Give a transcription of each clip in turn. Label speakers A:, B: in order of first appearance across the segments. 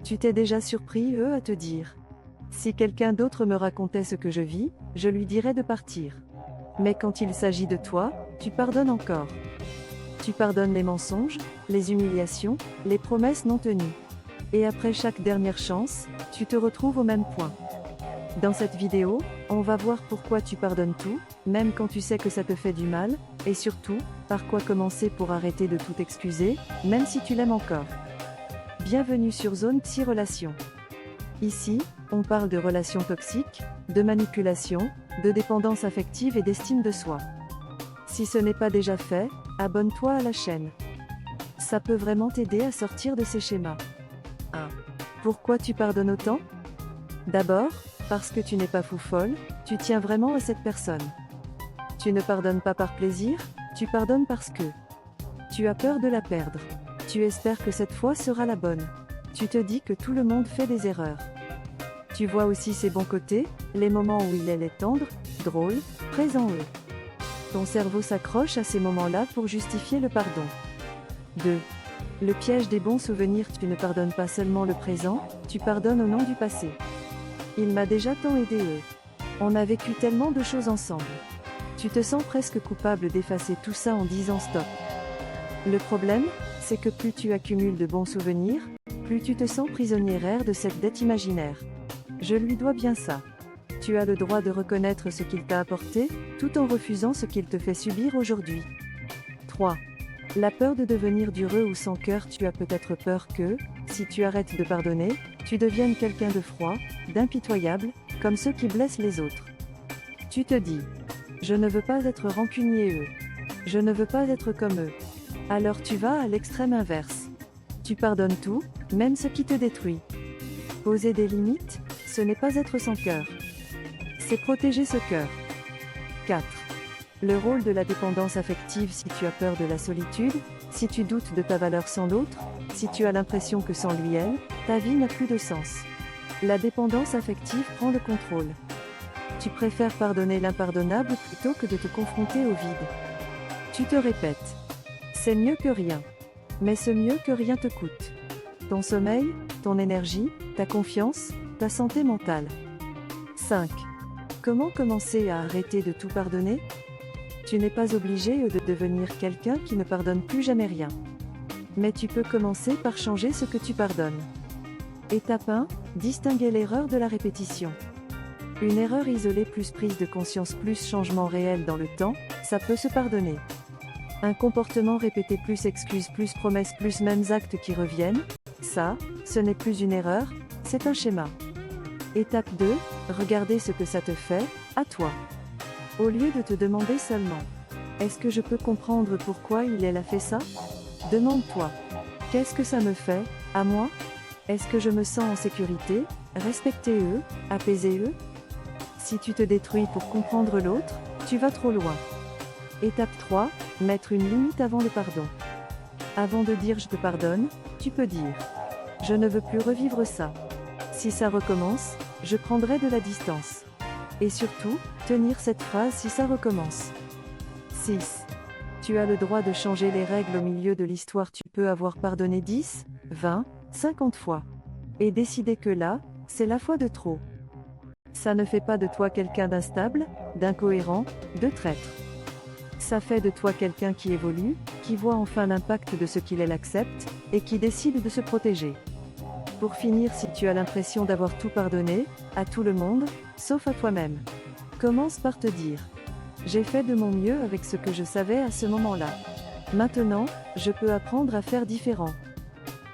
A: Tu t'es déjà surpris à te dire. Si quelqu'un d'autre me racontait ce que je vis, je lui dirais de partir. Mais quand il s'agit de toi, tu pardonnes encore. Tu pardonnes les mensonges, les humiliations, les promesses non tenues. Et après chaque dernière chance, tu te retrouves au même point. Dans cette vidéo, on va voir pourquoi tu pardonnes tout, même quand tu sais que ça te fait du mal, et surtout, par quoi commencer pour arrêter de tout excuser, même si tu l'aimes encore. Bienvenue sur Zone Psy Relation. Ici, on parle de relations toxiques, de manipulation, de dépendance affective et d'estime de soi. Si ce n'est pas déjà fait, abonne-toi à la chaîne. Ça peut vraiment t'aider à sortir de ces schémas. 1. Pourquoi tu pardonnes autant? D'abord, parce que tu n'es pas fou-folle, tu tiens vraiment à cette personne. Tu ne pardonnes pas par plaisir, tu pardonnes parce que tu as peur de la perdre. Tu espères que cette fois sera la bonne. Tu te dis que tout le monde fait des erreurs. Tu vois aussi ses bons côtés, les moments où il est tendre, drôle, présent. Ton cerveau s'accroche à ces moments-là pour justifier le pardon. 2. Le piège des bons souvenirs. Tu ne pardonnes pas seulement le présent, tu pardonnes au nom du passé. Il m'a déjà tant aidé. On a vécu tellement de choses ensemble. Tu te sens presque coupable d'effacer tout ça en disant stop. Le problème, c'est que plus tu accumules de bons souvenirs, plus tu te sens prisonnière de cette dette imaginaire. Je lui dois bien ça. Tu as le droit de reconnaître ce qu'il t'a apporté, tout en refusant ce qu'il te fait subir aujourd'hui. 3. La peur de devenir dureux ou sans cœur. Tu as peut-être peur que, si tu arrêtes de pardonner, tu deviennes quelqu'un de froid, d'impitoyable, comme ceux qui blessent les autres. Tu te dis, je ne veux pas être rancunier. Je ne veux pas être comme eux. Alors tu vas à l'extrême inverse. Tu pardonnes tout, même ce qui te détruit. Poser des limites, ce n'est pas être sans cœur. C'est protéger ce cœur. 4. Le rôle de la dépendance affective. Si tu as peur de la solitude, si tu doutes de ta valeur sans l'autre, si tu as l'impression que sans lui ta vie n'a plus de sens. La dépendance affective prend le contrôle. Tu préfères pardonner l'impardonnable plutôt que de te confronter au vide. Tu te répètes. C'est mieux que rien. Mais ce mieux que rien te coûte. Ton sommeil, ton énergie, ta confiance, ta santé mentale. 5. Comment commencer à arrêter de tout pardonner? Tu n'es pas obligé de devenir quelqu'un qui ne pardonne plus jamais rien. Mais tu peux commencer par changer ce que tu pardonnes. Étape 1. Distinguer l'erreur de la répétition. Une erreur isolée plus prise de conscience plus changement réel dans le temps, ça peut se pardonner. Un comportement répété plus excuses plus promesses plus mêmes actes qui reviennent, ça, ce n'est plus une erreur, c'est un schéma. Étape 2, regardez ce que ça te fait, à toi. Au lieu de te demander seulement, est-ce que je peux comprendre pourquoi elle a fait ça? Demande-toi, qu'est-ce que ça me fait, à moi? Est-ce que je me sens en sécurité, respecté apaisé? Si tu te détruis pour comprendre l'autre, tu vas trop loin. Étape 3, mettre une limite avant le pardon. Avant de dire je te pardonne, tu peux dire, je ne veux plus revivre ça. Si ça recommence, je prendrai de la distance. Et surtout, tenir cette phrase si ça recommence. 6. Tu as le droit de changer les règles au milieu de l'histoire. Tu peux avoir pardonné 10, 20, 50 fois. Et décider que là, c'est la fois de trop. Ça ne fait pas de toi quelqu'un d'instable, d'incohérent, de traître. Ça fait de toi quelqu'un qui évolue, qui voit enfin l'impact de ce qu'il accepte, et qui décide de se protéger. Pour finir, si tu as l'impression d'avoir tout pardonné, à tout le monde, sauf à toi-même, commence par te dire, j'ai fait de mon mieux avec ce que je savais à ce moment-là. Maintenant, je peux apprendre à faire différent.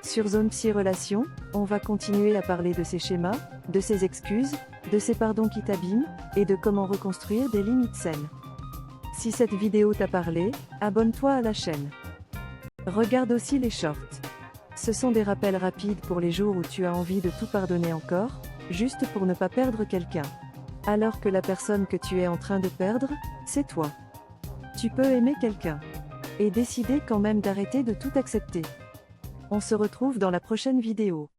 A: Sur Zone Psy Relation, on va continuer à parler de ces schémas, de ces excuses, de ces pardons qui t'abîment, et de comment reconstruire des limites saines. Si cette vidéo t'a parlé, abonne-toi à la chaîne. Regarde aussi les shorts. Ce sont des rappels rapides pour les jours où tu as envie de tout pardonner encore, juste pour ne pas perdre quelqu'un. Alors que la personne que tu es en train de perdre, c'est toi. Tu peux aimer quelqu'un. Et décider quand même d'arrêter de tout accepter. On se retrouve dans la prochaine vidéo.